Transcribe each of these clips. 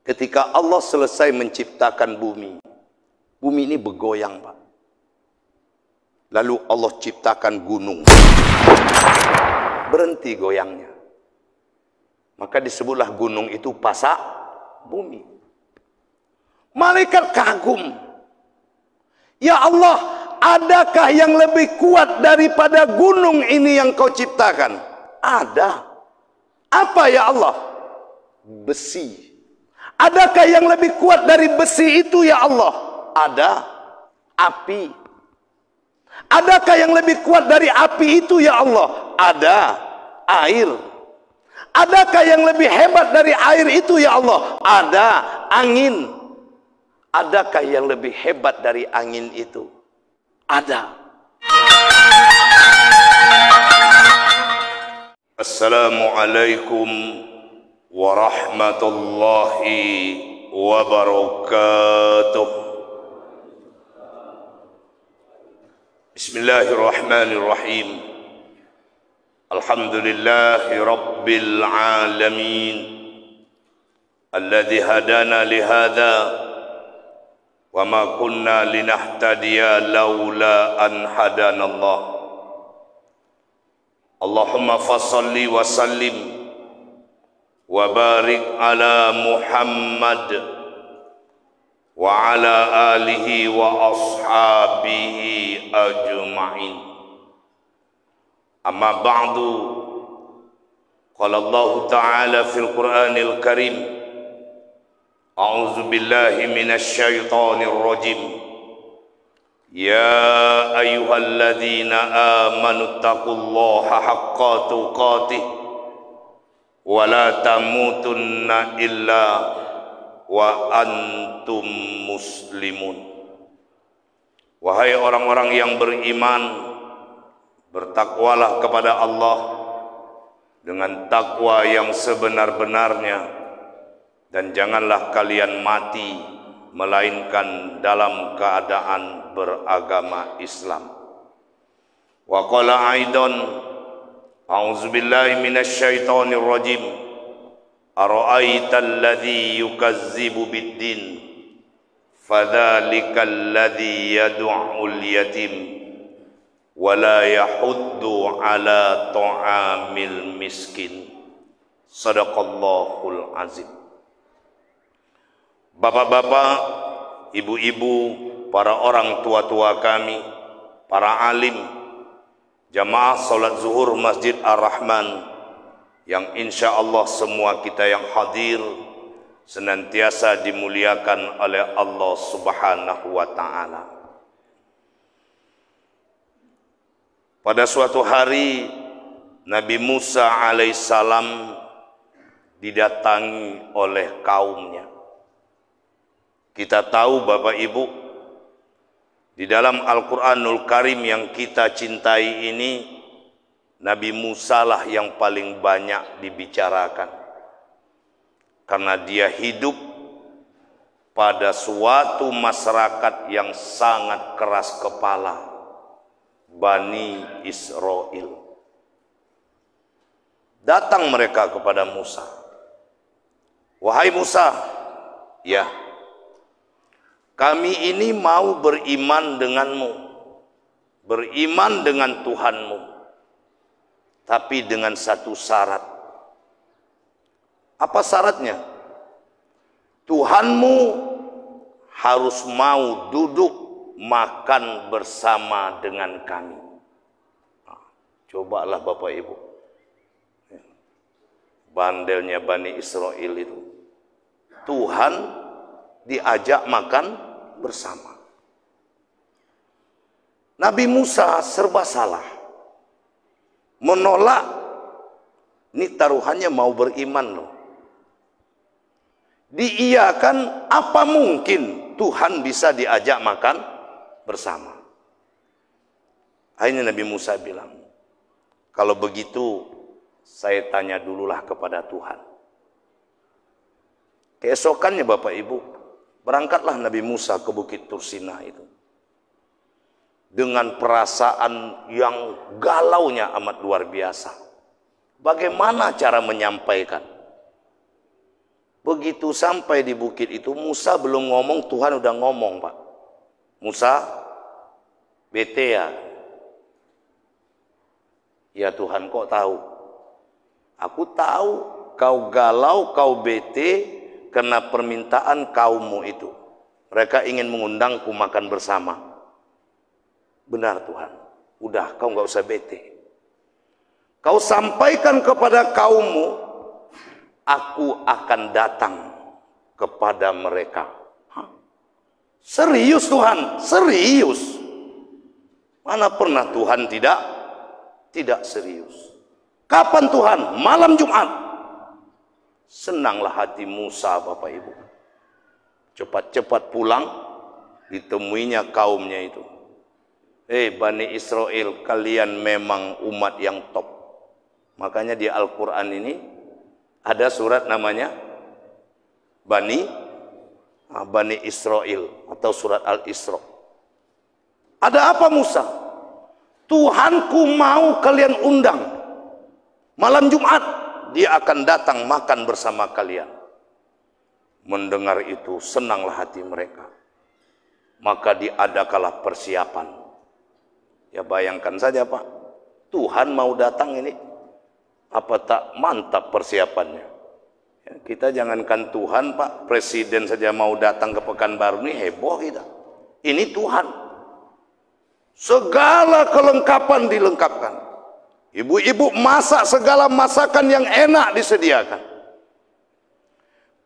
Ketika Allah selesai menciptakan bumi, bumi ini bergoyang, Pak. Lalu Allah ciptakan gunung, berhenti goyangnya. Maka disebutlah gunung itu pasak bumi. Malaikat kagum. Ya Allah, adakah yang lebih kuat daripada gunung ini yang kau ciptakan? Ada. Apa ya Allah? Besi. Adakah yang lebih kuat dari besi itu ya Allah? Ada. Api. Adakah yang lebih kuat dari api itu ya Allah? Ada. Air. Adakah yang lebih hebat dari air itu ya Allah? Ada. Angin. Adakah yang lebih hebat dari angin itu? Ada. Assalamualaikum warahmatullahi wabarakatuh. Bismillahirrahmanirrahim. Alhamdulillahi rabbil alamin, alladzi hadana lihadza wa ma kunna linahtadiya laula an hadanallah. Allahumma fassalli wa sallim wa barik ala Muhammad wa ala alihi wa ashabihi ajma'in. Amma ba'du. Qala Allah Ta'ala fil Qur'anil Karim, a'udzu billahi minasy syaithanir rajim. Ya ayyuhalladzina amanu taqullaha haqqa tuqatih wa la tamutunna illa wa antum muslimun. Wahai orang-orang yang beriman, bertakwalah kepada Allah dengan takwa yang sebenar-benarnya, dan janganlah kalian mati melainkan dalam keadaan beragama Islam. Wa qala aidan, a'udzubillahi minasyaitonir rajim, ara'aital ladzi yukazzibu biddin fadzalikal ladzi yad'ul yatim wa la yahuddu ala ta'amil miskin. Shadaqallahul azim. Bapak-bapak, ibu-ibu, para orang tua-tua kami, para alim, jamaah salat zuhur Masjid Ar-Rahman, yang insya Allah semua kita yang hadir senantiasa dimuliakan oleh Allah Subhanahu wa Ta'ala. Pada suatu hari Nabi Musa alaihissalam didatangi oleh kaumnya. Kita tahu Bapak Ibu, di dalam Al-Quranul Karim yang kita cintai ini, Nabi Musa lah yang paling banyak dibicarakan. Karena dia hidup pada suatu masyarakat yang sangat keras kepala, Bani Israel. Datang mereka kepada Musa. Wahai Musa, ya, kami ini mau beriman denganmu, beriman dengan Tuhanmu, tapi dengan satu syarat. Apa syaratnya? Tuhanmu harus mau duduk makan bersama dengan kami. Nah, cobalah Bapak Ibu, bandelnya Bani Israel itu. Tuhan diajak makan bersama. Nabi Musa serba salah, menolak. Ini taruhannya mau beriman loh. Diiyakan, apa mungkin Tuhan bisa diajak makan bersama. Akhirnya Nabi Musa bilang, kalau begitu saya tanya dululah kepada Tuhan. Keesokannya Bapak Ibu, berangkatlah Nabi Musa ke Bukit Tursina itu. Dengan perasaan yang galaunya amat luar biasa. Bagaimana cara menyampaikan? Begitu sampai di bukit itu, Musa belum ngomong, Tuhan udah ngomong, Pak. Musa, bete ya? Ya Tuhan, kok tahu? Aku tahu kau galau, kau bete karena permintaan kaummu itu. Mereka ingin mengundangku makan bersama. Benar Tuhan, udah kau nggak usah bete. Kau sampaikan kepada kaummu, aku akan datang kepada mereka. Hah? Serius Tuhan, serius. Mana pernah Tuhan tidak serius. Kapan Tuhan? Malam Jumat. Senanglah hati Musa, Bapak Ibu. Cepat-cepat pulang, ditemuinya kaumnya itu. Bani Israel, kalian memang umat yang top. Makanya di Al-Quran ini ada surat namanya Bani Israel atau surat Al-Isra. Ada apa Musa? Tuhanku mau kalian undang. Malam Jumat dia akan datang makan bersama kalian. Mendengar itu senanglah hati mereka. Maka diadakanlah persiapan. Ya bayangkan saja Pak, Tuhan mau datang ini, apa tak mantap persiapannya. Ya, kita jangankan Tuhan Pak, Presiden saja mau datang ke Pekanbaru ini heboh kita. Ini Tuhan. Segala kelengkapan dilengkapkan. Ibu-ibu masak segala masakan yang enak disediakan.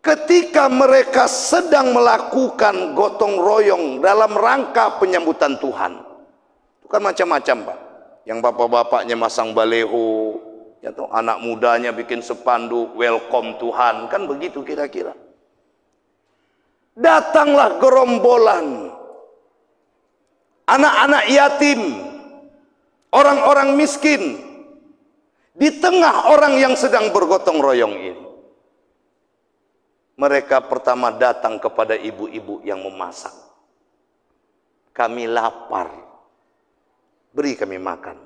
Ketika mereka sedang melakukan gotong royong dalam rangka penyambutan Tuhan, itu kan macam-macam Pak. Yang bapak-bapaknya masang baleho, ya toh, anak mudanya bikin spanduk welcome Tuhan, kan begitu kira-kira. Datanglah gerombolan anak-anak yatim, orang-orang miskin, di tengah orang yang sedang bergotong royong ini. Mereka pertama datang kepada ibu-ibu yang memasak. Kami lapar, beri kami makan.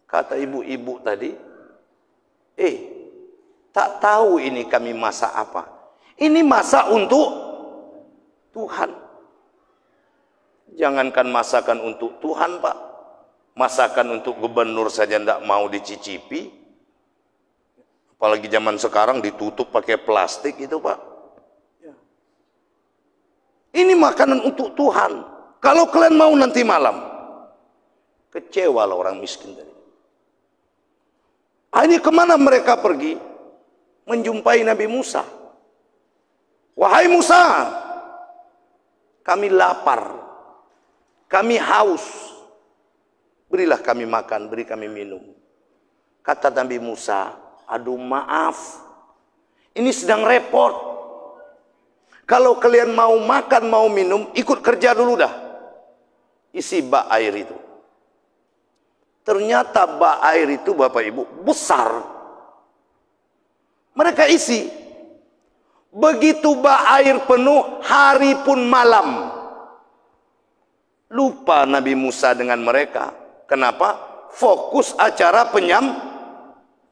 Kata ibu-ibu tadi, tak tahu ini kami masak apa. Ini masak untuk Tuhan. Jangankan masakan untuk Tuhan Pak, masakan untuk gubernur saja tidak mau dicicipi. Apalagi zaman sekarang ditutup pakai plastik itu Pak. Ini makanan untuk Tuhan. Kalau kalian mau nanti malam, kecewalah orang miskin tadi. Ini kemana mereka pergi? Menjumpai Nabi Musa. Wahai Musa, kami lapar, kami haus, berilah kami makan, beri kami minum. Kata Nabi Musa, aduh maaf, ini sedang repot. Kalau kalian mau makan, mau minum, ikut kerja dulu dah. Isi bak air itu. Ternyata bak air itu Bapak Ibu besar. Mereka isi. Begitu bak air penuh, hari pun malam. Lupa Nabi Musa dengan mereka. Kenapa? Fokus acara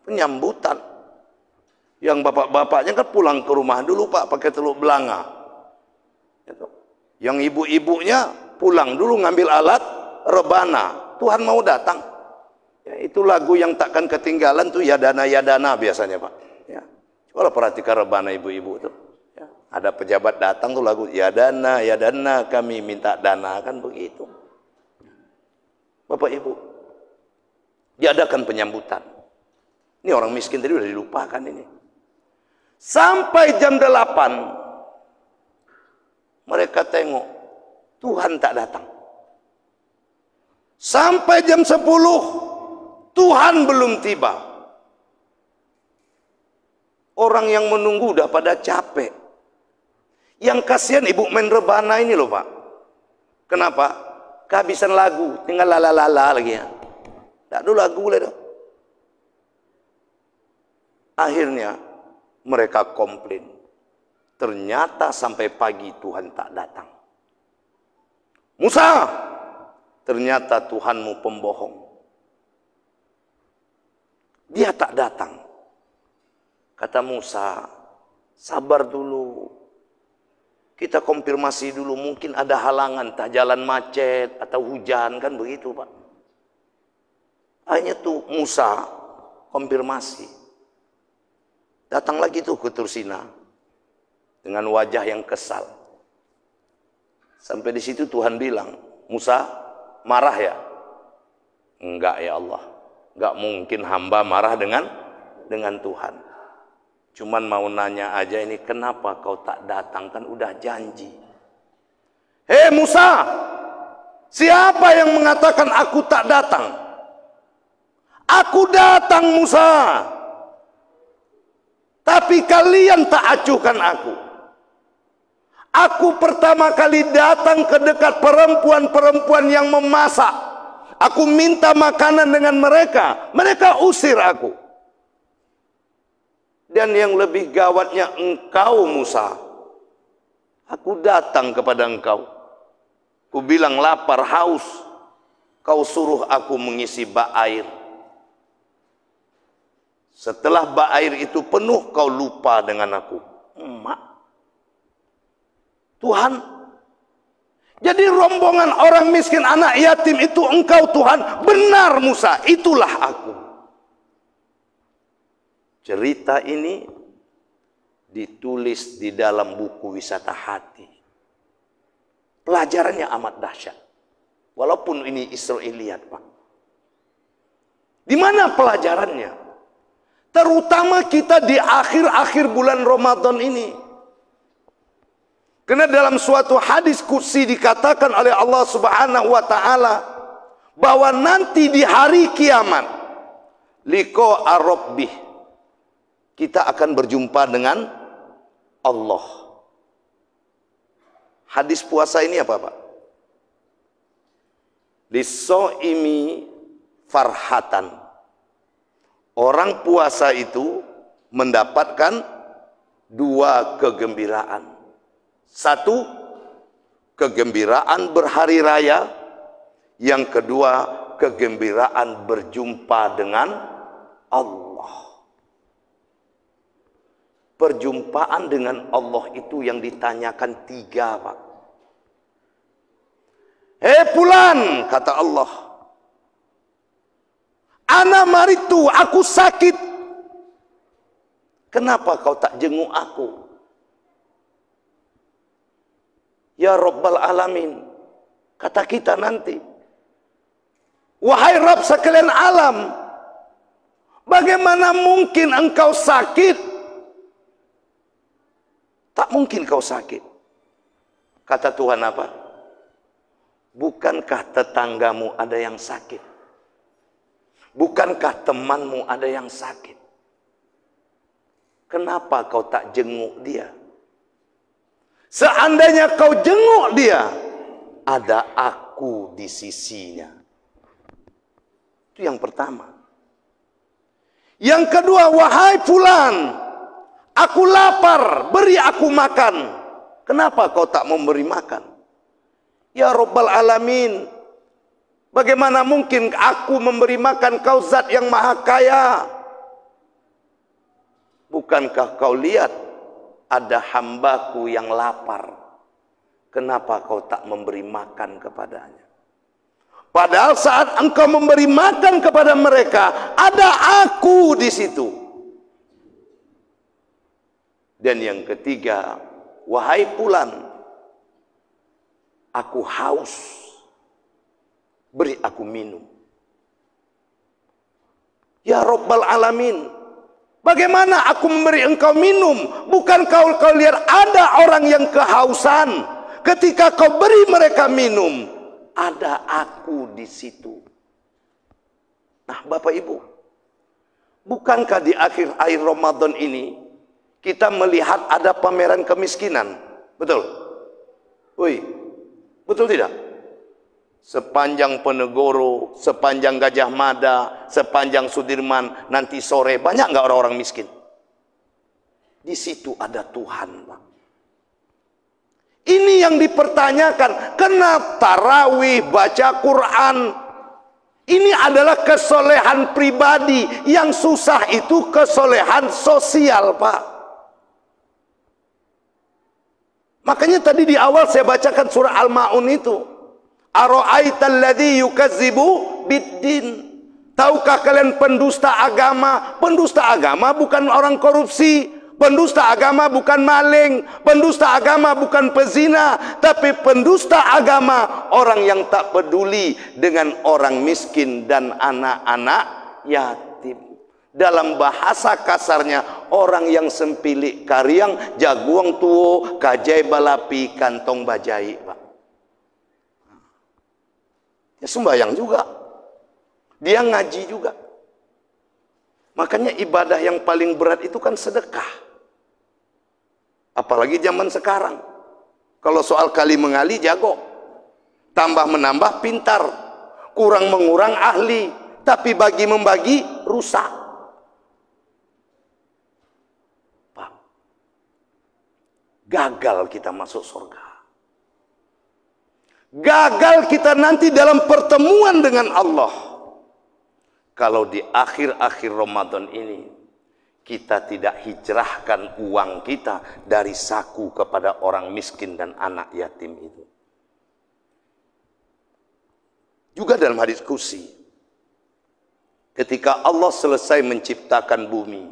penyambutan. Yang bapak-bapaknya kan pulang ke rumah dulu Pak, pakai teluk belanga. Yang ibu-ibunya pulang dulu ngambil alat rebana. Tuhan mau datang. Ya, itu lagu yang takkan ketinggalan tuh, Yadana Yadana biasanya Pak. Ya. Coba perhatikan rebana ibu-ibu tuh. Ya. Ada pejabat datang tuh lagu Yadana Yadana kami minta dana, kan begitu. Bapak Ibu, diadakan penyambutan. Ini orang miskin tadi udah dilupakan ini. Sampai jam 8 mereka tengok Tuhan tak datang. Sampai jam 10 Tuhan belum tiba. Orang yang menunggu udah pada capek. Yang kasihan ibu main rebana ini loh Pak. Kenapa? Kehabisan lagu, tinggal lalalala lagi ya. Tak dulu lagu boleh dong. Akhirnya mereka komplain. Ternyata sampai pagi Tuhan tak datang. Musa, ternyata Tuhanmu pembohong. Dia tak datang. Kata Musa, Sabar dulu. Kita konfirmasi dulu, mungkin ada halangan, entah jalan macet atau hujan, kan begitu Pak. Akhirnya tuh Musa konfirmasi. Datang lagi tuh ke Tursina dengan wajah yang kesal. Sampai di situ Tuhan bilang, Musa marah ya? Enggak ya Allah, enggak mungkin hamba marah dengan Tuhan. Cuman mau nanya aja ini, kenapa kau tak datang, kan udah janji. Hei Musa, siapa yang mengatakan aku tak datang? Aku datang Musa. Tapi kalian tak acuhkan aku. Aku pertama kali datang ke dekat perempuan-perempuan yang memasak. Aku minta makanan dengan mereka. Mereka usir aku. Dan yang lebih gawatnya engkau Musa. Aku datang kepada engkau. Ku bilang lapar, haus. Kau suruh aku mengisi bak air. Setelah bak air itu penuh, kau lupa dengan aku. Emak. Tuhan. Jadi rombongan orang miskin, anak yatim itu engkau Tuhan. Benar Musa, itulah aku. Cerita ini ditulis di dalam buku Wisata Hati. Pelajarannya amat dahsyat. Walaupun ini Israiliyat, Pak. Di mana pelajarannya? Terutama kita di akhir-akhir bulan Ramadan ini. Karena dalam suatu hadis qudsi dikatakan oleh Allah Subhanahu wa taala bahwa nanti di hari kiamat liqa rabbih, kita akan berjumpa dengan Allah. Hadis puasa ini apa Pak? Lis-shaimi farhatan. Orang puasa itu mendapatkan dua kegembiraan. Satu, kegembiraan berhari raya. Yang kedua, kegembiraan berjumpa dengan Allah. Perjumpaan dengan Allah itu yang ditanyakan tiga, Pak. Hei fulan, kata Allah. Ana maritu, aku sakit. Kenapa kau tak jenguk aku? Ya Rabbal Alamin, kata kita nanti. Wahai Rabb sekalian alam, bagaimana mungkin engkau sakit? Tak mungkin kau sakit. Kata Tuhan apa? Bukankah tetanggamu ada yang sakit? Bukankah temanmu ada yang sakit? Kenapa kau tak jenguk dia? Seandainya kau jenguk dia, ada aku di sisinya. Itu yang pertama. Yang kedua, wahai fulan, aku lapar, beri aku makan. Kenapa kau tak memberi makan? Ya Rabbal Alamin, bagaimana mungkin aku memberi makan kau zat yang maha kaya? Bukankah kau lihat ada hambaku yang lapar? Kenapa kau tak memberi makan kepadanya? Padahal saat engkau memberi makan kepada mereka, ada aku di situ. Dan yang ketiga, wahai fulan, aku haus, beri aku minum. Ya Rabbal Alamin, bagaimana aku memberi engkau minum? Bukan kau lihat ada orang yang kehausan, ketika kau beri mereka minum, ada aku di situ. Nah Bapak Ibu, bukankah di akhir Ramadan ini kita melihat ada pameran kemiskinan? Betul? Woi, betul tidak? Sepanjang Penegoro, sepanjang Gajah Mada, sepanjang Sudirman, nanti sore banyak nggak orang-orang miskin? Di situ ada Tuhan, Pak. Ini yang dipertanyakan. Kenapa tarawih, baca Quran? Ini adalah kesolehan pribadi. Yang susah itu kesolehan sosial, Pak. Makanya tadi di awal saya bacakan surah Al-Ma'un itu. Ara'aital ladzi yukazzibu biddin. Tahukah kalian pendusta agama? Pendusta agama bukan orang korupsi. Pendusta agama bukan maling. Pendusta agama bukan pezina. Tapi pendusta agama orang yang tak peduli dengan orang miskin dan anak-anak yatim. Dalam bahasa kasarnya, orang yang sempilik kariang, jaguang tuo, kajai balapi, kantong bajai, Pak. Ya sembahyang juga. Dia ngaji juga. Makanya ibadah yang paling berat itu kan sedekah. Apalagi zaman sekarang. Kalau soal kali mengali jago. Tambah menambah pintar. Kurang mengurang ahli. Tapi bagi membagi rusak. Pak, gagal kita masuk surga. Gagal kita nanti dalam pertemuan dengan Allah. Kalau di akhir-akhir Ramadan ini kita tidak hijrahkan uang kita dari saku kepada orang miskin dan anak yatim itu. Juga dalam hadis qudsi, ketika Allah selesai menciptakan bumi,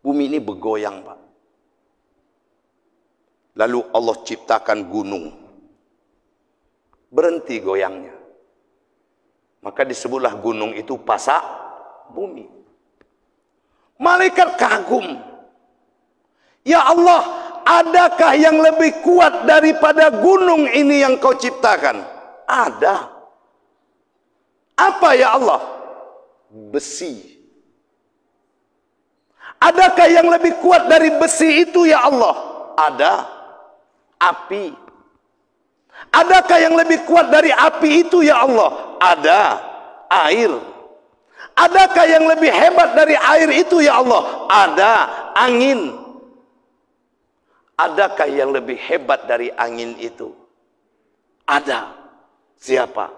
bumi ini bergoyang, Pak. Lalu Allah ciptakan gunung, berhenti goyangnya. Maka disebutlah gunung itu pasak bumi. Malaikat kagum. Ya Allah, adakah yang lebih kuat daripada gunung ini yang kau ciptakan? Ada. Apa ya Allah? Besi. Adakah yang lebih kuat dari besi itu ya Allah? Ada. Api. Adakah yang lebih kuat dari api itu ya Allah? Ada. Air. Adakah yang lebih hebat dari air itu ya Allah? Ada. Angin. Adakah yang lebih hebat dari angin itu? Ada. Siapa?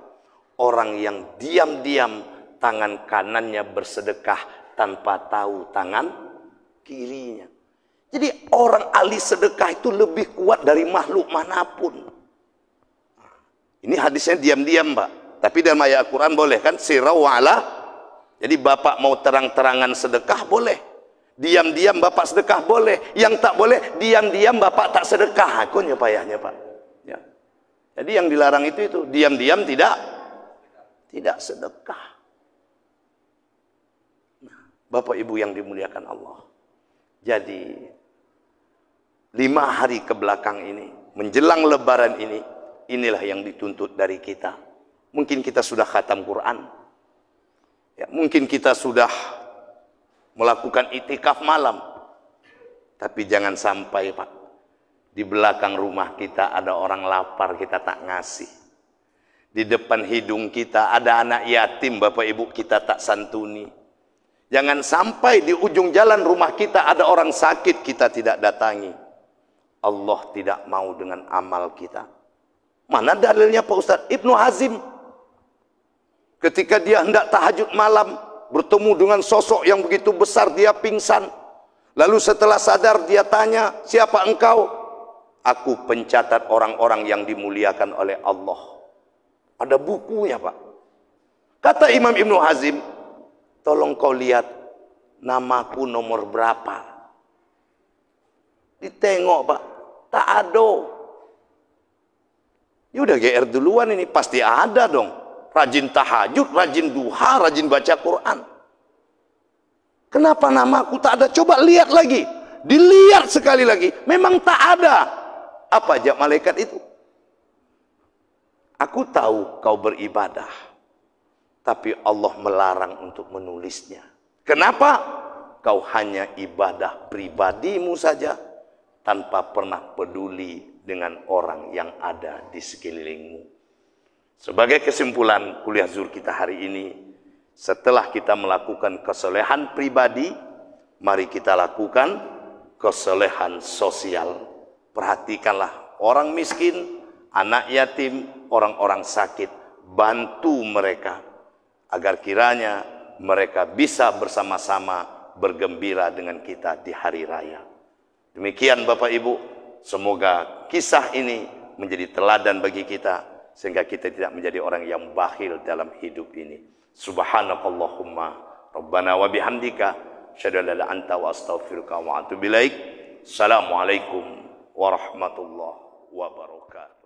Orang yang diam-diam tangan kanannya bersedekah tanpa tahu tangan kirinya. Jadi orang ahli sedekah itu lebih kuat dari makhluk manapun. Ini hadisnya diam-diam, Pak. Tapi dalam ayat Al-Quran boleh kan? Sirra wa'ala. Jadi bapak mau terang-terangan sedekah boleh. Diam-diam bapak sedekah boleh. Yang tak boleh, diam-diam bapak tak sedekah. Akunya payahnya, Pak. Ya. Jadi yang dilarang itu diam-diam tidak sedekah. Nah, Bapak Ibu yang dimuliakan Allah. Jadi 5 hari ke belakang ini, menjelang lebaran ini, inilah yang dituntut dari kita. Mungkin kita sudah khatam Quran. Ya, mungkin kita sudah melakukan itikaf malam. Tapi jangan sampai, Pak, di belakang rumah kita ada orang lapar, kita tak ngasih. Di depan hidung kita ada anak yatim, Bapak Ibu, kita tak santuni. Jangan sampai di ujung jalan rumah kita ada orang sakit, kita tidak datangi. Allah tidak mau dengan amal kita. Mana dalilnya Pak Ustaz? Ibnu Hazim ketika dia hendak tahajud malam, bertemu dengan sosok yang begitu besar, dia pingsan. Lalu setelah sadar dia tanya, siapa engkau? Aku pencatat orang-orang yang dimuliakan oleh Allah. Ada bukunya, Pak. Kata Imam Ibnu Hazim, tolong kau lihat namaku nomor berapa. Ditengok, Pak, tak ada. Ya udah GR duluan ini, pasti ada dong. Rajin tahajud, rajin duha, rajin baca Quran. Kenapa namaku tak ada? Coba lihat lagi. Dilihat sekali lagi. Memang tak ada. Apa jawab malaikat itu? Aku tahu kau beribadah. Tapi Allah melarang untuk menulisnya. Kenapa? Kau hanya ibadah pribadimu saja. Tanpa pernah peduli dengan orang yang ada di sekelilingmu. Sebagai kesimpulan kuliah zuhur kita hari ini, setelah kita melakukan kesolehan pribadi, mari kita lakukan kesolehan sosial. Perhatikanlah orang miskin, anak yatim, orang-orang sakit, bantu mereka agar kiranya mereka bisa bersama-sama bergembira dengan kita di hari raya. Demikian Bapak Ibu, Semoga kisah ini menjadi teladan bagi kita, sehingga kita tidak menjadi orang yang bakhil dalam hidup ini. Subhanakallahumma rabbana wa bihamdika asyhadu an la ilaha illa anta wa astaghfiruka wa atubu ilaik. Assalamualaikum warahmatullahi wabarakatuh.